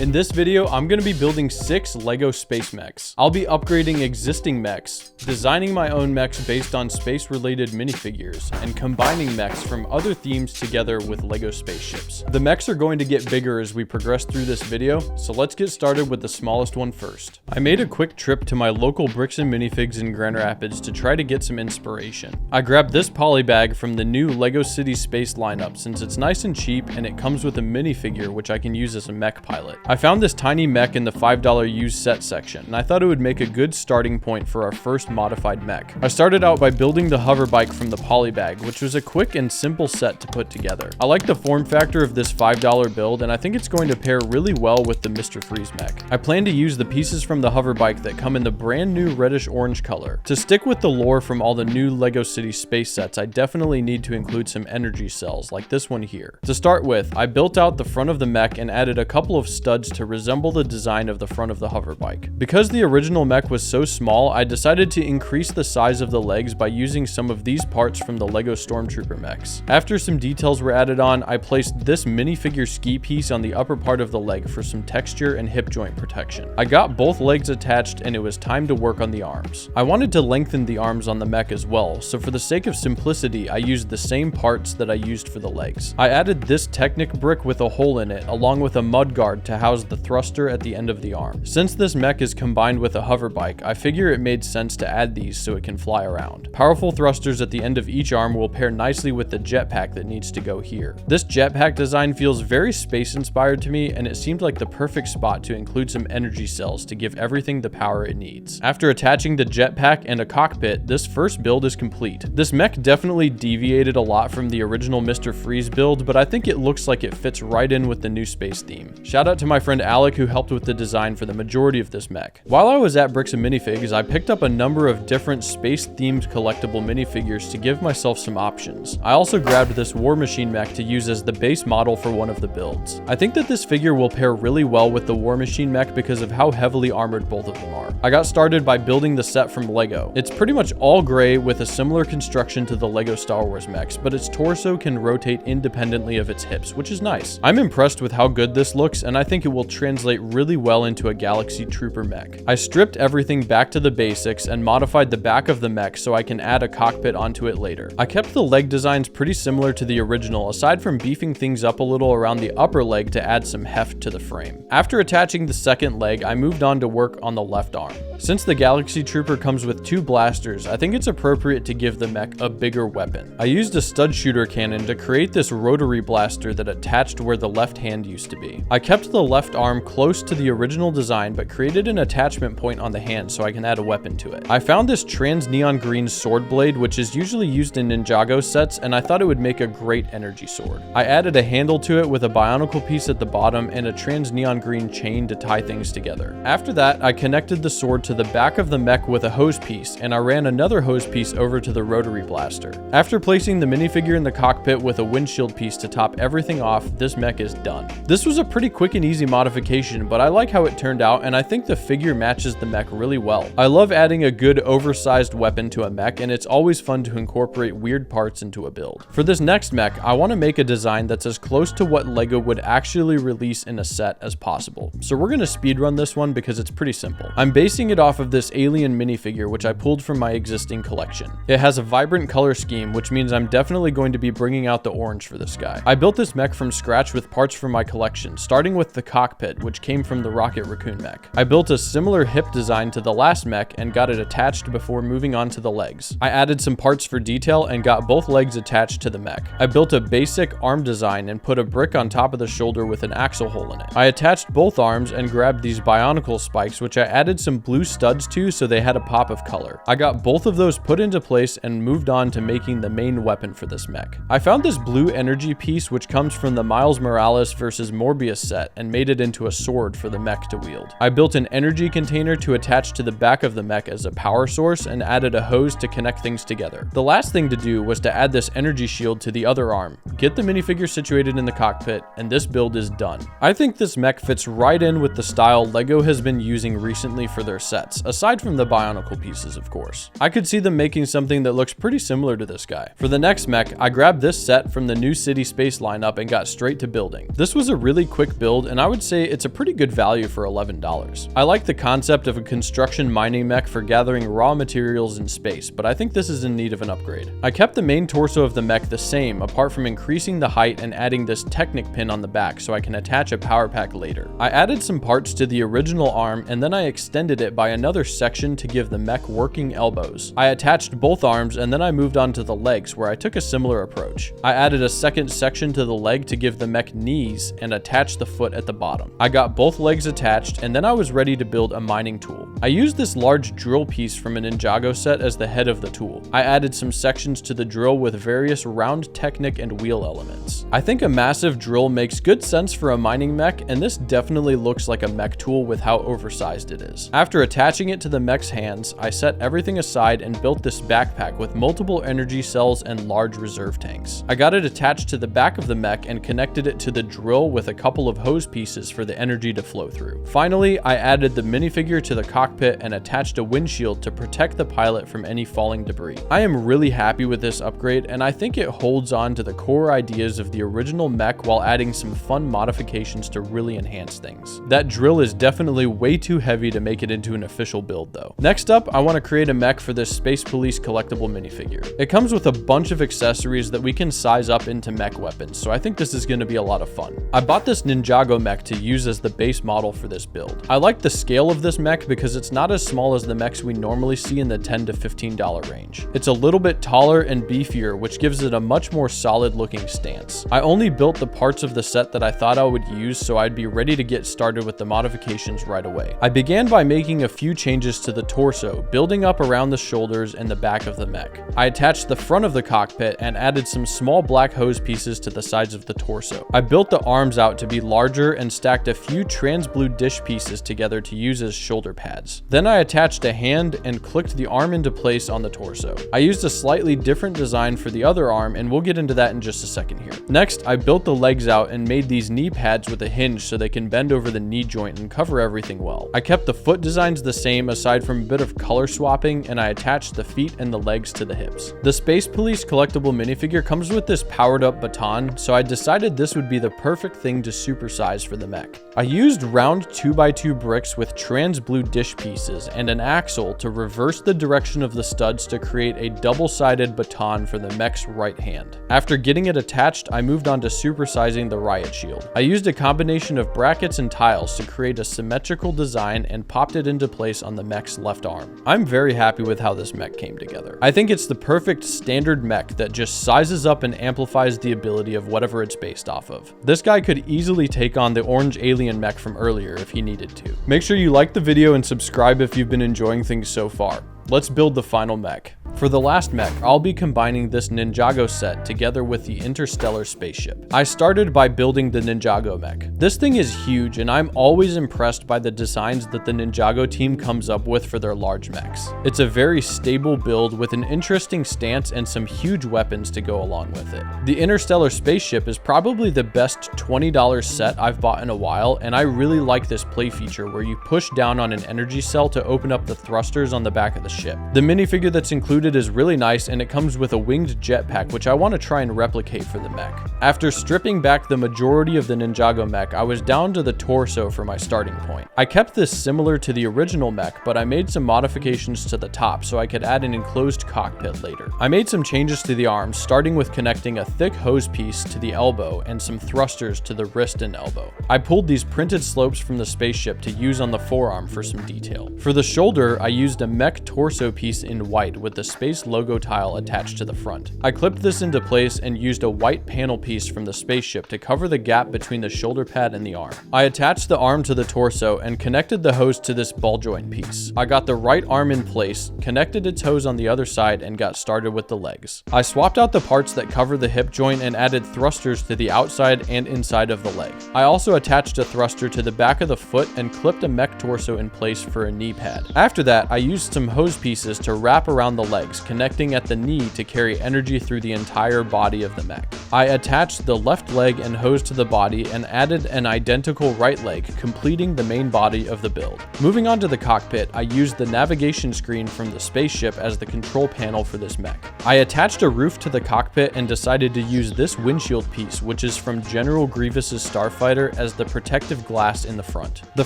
In this video, I'm going to be building 6 LEGO space mechs. I'll be upgrading existing mechs, designing my own mechs based on space-related minifigures, and combining mechs from other themes together with LEGO spaceships. The mechs are going to get bigger as we progress through this video, so let's get started with the smallest one first. I made a quick trip to my local Bricks and Minifigs in Grand Rapids to try to get some inspiration. I grabbed this poly bag from the new LEGO City Space lineup since it's nice and cheap and it comes with a minifigure which I can use as a mech pilot. I found this tiny mech in the $5 used set section, and I thought it would make a good starting point for our first modified mech. I started out by building the hover bike from the poly bag, which was a quick and simple set to put together. I like the form factor of this $5 build, and I think it's going to pair really well with the Mr. Freeze mech. I plan to use the pieces from the hover bike that come in the brand new reddish orange color. To stick with the lore from all the new LEGO City Space sets, I definitely need to include some energy cells like this one here. To start with, I built out the front of the mech and added a couple of studs to resemble the design of the front of the hover bike. Because the original mech was so small, I decided to increase the size of the legs by using some of these parts from the LEGO Stormtrooper mechs. After some details were added on, I placed this minifigure ski piece on the upper part of the leg for some texture and hip joint protection. I got both legs attached and it was time to work on the arms. I wanted to lengthen the arms on the mech as well, so for the sake of simplicity, I used the same parts that I used for the legs. I added this Technic brick with a hole in it, along with a mud guard to house the thruster at the end of the arm. Since this mech is combined with a hover bike, I figure it made sense to add these so it can fly around. Powerful thrusters at the end of each arm will pair nicely with the jetpack that needs to go here. This jetpack design feels very space inspired to me, and it seemed like the perfect spot to include some energy cells to give everything the power it needs. After attaching the jetpack and a cockpit, this first build is complete. This mech definitely deviated a lot from the original Mr. Freeze build, but I think it looks like it fits right in with the new space theme. Shout out to my friend Alec who helped with the design for the majority of this mech. While I was at Bricks and Minifigs, I picked up a number of different space-themed collectible minifigures to give myself some options. I also grabbed this War Machine mech to use as the base model for one of the builds. I think that this figure will pair really well with the War Machine mech because of how heavily armored both of them are. I got started by building the set from LEGO. It's pretty much all gray with a similar construction to the LEGO Star Wars mechs, but its torso can rotate independently of its hips, which is nice. I'm impressed with how good this looks, and I think it will translate really well into a Galaxy Trooper mech. I stripped everything back to the basics and modified the back of the mech so I can add a cockpit onto it later. I kept the leg designs pretty similar to the original, aside from beefing things up a little around the upper leg to add some heft to the frame. After attaching the second leg, I moved on to work on the left arm. Since the Galaxy Trooper comes with 2 blasters, I think it's appropriate to give the mech a bigger weapon. I used a stud shooter cannon to create this rotary blaster that attached where the left hand used to be. I kept the left arm close to the original design but created an attachment point on the hand so I can add a weapon to it. I found this trans neon green sword blade, which is usually used in Ninjago sets, and I thought it would make a great energy sword. I added a handle to it with a bionicle piece at the bottom and a trans neon green chain to tie things together. After that, I connected the sword to the back of the mech with a hose piece, and I ran another hose piece over to the rotary blaster. After placing the minifigure in the cockpit with a windshield piece to top everything off, this mech is done. This was a pretty quick and easy modification, but I like how it turned out, and I think the figure matches the mech really well. I love adding a good oversized weapon to a mech, and it's always fun to incorporate weird parts into a build. For this next mech, I want to make a design that's as close to what LEGO would actually release in a set as possible. So we're going to speedrun this one because it's pretty simple. I'm basing it off of this alien minifigure which I pulled from my existing collection. It has a vibrant color scheme, which means I'm definitely going to be bringing out the orange for this guy. I built this mech from scratch with parts from my collection, starting with the cockpit, which came from the Rocket Raccoon mech. I built a similar hip design to the last mech and got it attached before moving on to the legs. I added some parts for detail and got both legs attached to the mech. I built a basic arm design and put a brick on top of the shoulder with an axle hole in it. I attached both arms and grabbed these bionicle spikes, which I added some blue studs to so they had a pop of color. I got both of those put into place and moved on to making the main weapon for this mech. I found this blue energy piece which comes from the Miles Morales vs. Morbius set and made it into a sword for the mech to wield. I built an energy container to attach to the back of the mech as a power source and added a hose to connect things together. The last thing to do was to add this energy shield to the other arm, get the minifigure situated in the cockpit, and this build is done. I think this mech fits right in with the style LEGO has been using recently for their sets, aside from the bionicle pieces of course. I could see them making something that looks pretty similar to this guy. For the next mech, I grabbed this set from the new City Space lineup and got straight to building. This was a really quick build and I was would say it's a pretty good value for $11. I like the concept of a construction mining mech for gathering raw materials in space, but I think this is in need of an upgrade. I kept the main torso of the mech the same, apart from increasing the height and adding this Technic pin on the back so I can attach a power pack later. I added some parts to the original arm and then I extended it by another section to give the mech working elbows. I attached both arms and then I moved on to the legs where I took a similar approach. I added a second section to the leg to give the mech knees and attach the foot at the bottom. I got both legs attached and then I was ready to build a mining tool. I used this large drill piece from a Ninjago set as the head of the tool. I added some sections to the drill with various round Technic and wheel elements. I think a massive drill makes good sense for a mining mech, and this definitely looks like a mech tool with how oversized it is. After attaching it to the mech's hands, I set everything aside and built this backpack with multiple energy cells and large reserve tanks. I got it attached to the back of the mech and connected it to the drill with a couple of hose pieces for the energy to flow through. Finally, I added the minifigure to the cockpit and attached a windshield to protect the pilot from any falling debris. I am really happy with this upgrade, and I think it holds on to the core ideas of the original mech while adding some fun modifications to really enhance things. That drill is definitely way too heavy to make it into an official build though. Next up, I want to create a mech for this Space Police collectible minifigure. It comes with a bunch of accessories that we can size up into mech weapons, so I think this is going to be a lot of fun. I bought this Ninjago mech to use as the base model for this build. I like the scale of this mech because it's not as small as the mechs we normally see in the $10 to $15 range. It's a little bit taller and beefier, which gives it a much more solid looking stance. I only built the parts of the set that I thought I would use, so I'd be ready to get started with the modifications right away. I began by making a few changes to the torso, building up around the shoulders and the back of the mech. I attached the front of the cockpit and added some small black hose pieces to the sides of the torso. I built the arms out to be larger and stacked a few trans blue dish pieces together to use as shoulder pads. Then I attached a hand and clicked the arm into place on the torso. I used a slightly different design for the other arm, and we'll get into that in just a second here. Next, I built the legs out and made these knee pads with a hinge so they can bend over the knee joint and cover everything well. I kept the foot designs the same aside from a bit of color swapping, and I attached the feet and the legs to the hips. The Space Police collectible minifigure comes with this powered up baton, so I decided this would be the perfect thing to supersize for the mech. I used round 2x2 bricks with trans blue dish pieces and an axle to reverse the direction of the studs to create a double-sided baton for the mech's right hand. After getting it attached, I moved on to supersizing the riot shield. I used a combination of brackets and tiles to create a symmetrical design and popped it into place on the mech's left arm. I'm very happy with how this mech came together. I think it's the perfect standard mech that just sizes up and amplifies the ability of whatever it's based off of. This guy could easily take on the orange alien mech from earlier if he needed to. Make sure you like the video and subscribe if you've been enjoying things so far. Let's build the final mech. For the last mech, I'll be combining this Ninjago set together with the interstellar spaceship. I started by building the Ninjago mech. This thing is huge, and I'm always impressed by the designs that the Ninjago team comes up with for their large mechs. It's a very stable build with an interesting stance and some huge weapons to go along with it. The interstellar spaceship is probably the best $20 set I've bought in a while, and I really like this play feature where you push down on an energy cell to open up the thrusters on the back of the ship. The minifigure that's included is really nice, and it comes with a winged jetpack, which I want to try and replicate for the mech. After stripping back the majority of the Ninjago mech, I was down to the torso for my starting point. I kept this similar to the original mech, but I made some modifications to the top so I could add an enclosed cockpit later. I made some changes to the arms, starting with connecting a thick hose piece to the elbow and some thrusters to the wrist and elbow. I pulled these printed slopes from the spaceship to use on the forearm for some detail. For the shoulder, I used a mech torso piece in white with the space logo tile attached to the front. I clipped this into place and used a white panel piece from the spaceship to cover the gap between the shoulder pad and the arm. I attached the arm to the torso and connected the hose to this ball joint piece. I got the right arm in place, connected its hose on the other side, and got started with the legs. I swapped out the parts that cover the hip joint and added thrusters to the outside and inside of the leg. I also attached a thruster to the back of the foot and clipped a mech torso in place for a knee pad. After that, I used some hose pieces to wrap around the leg legs connecting at the knee to carry energy through the entire body of the mech. I attached the left leg and hose to the body and added an identical right leg, completing the main body of the build. Moving on to the cockpit, I used the navigation screen from the spaceship as the control panel for this mech. I attached a roof to the cockpit and decided to use this windshield piece, which is from General Grievous's Starfighter, as the protective glass in the front. The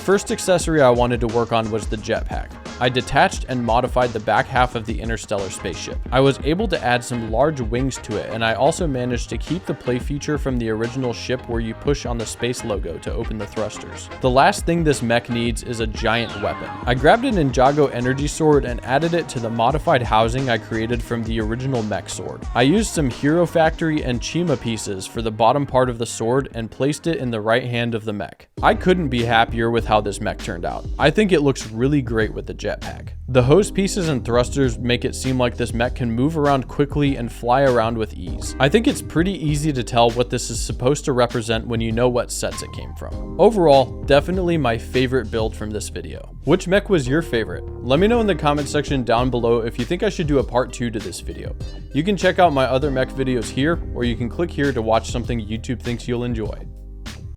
first accessory I wanted to work on was the jetpack. I detached and modified the back half of the interstellar spaceship. I was able to add some large wings to it, and I also managed to keep the play feature from the original ship where you push on the space logo to open the thrusters. The last thing this mech needs is a giant weapon. I grabbed an Ninjago energy sword and added it to the modified housing I created from the original mech sword. I used some Hero Factory and Chima pieces for the bottom part of the sword and placed it in the right hand of the mech. I couldn't be happier with how this mech turned out. I think it looks really great with the jetpack. The hose pieces and thrusters make it seem like this mech can move around quickly and fly around with ease. I think it's pretty easy to tell what this is supposed to represent when you know what sets it came from. Overall, definitely my favorite build from this video. Which mech was your favorite? Let me know in the comment section down below if you think I should do a part 2 to this video. You can check out my other mech videos here, or you can click here to watch something YouTube thinks you'll enjoy.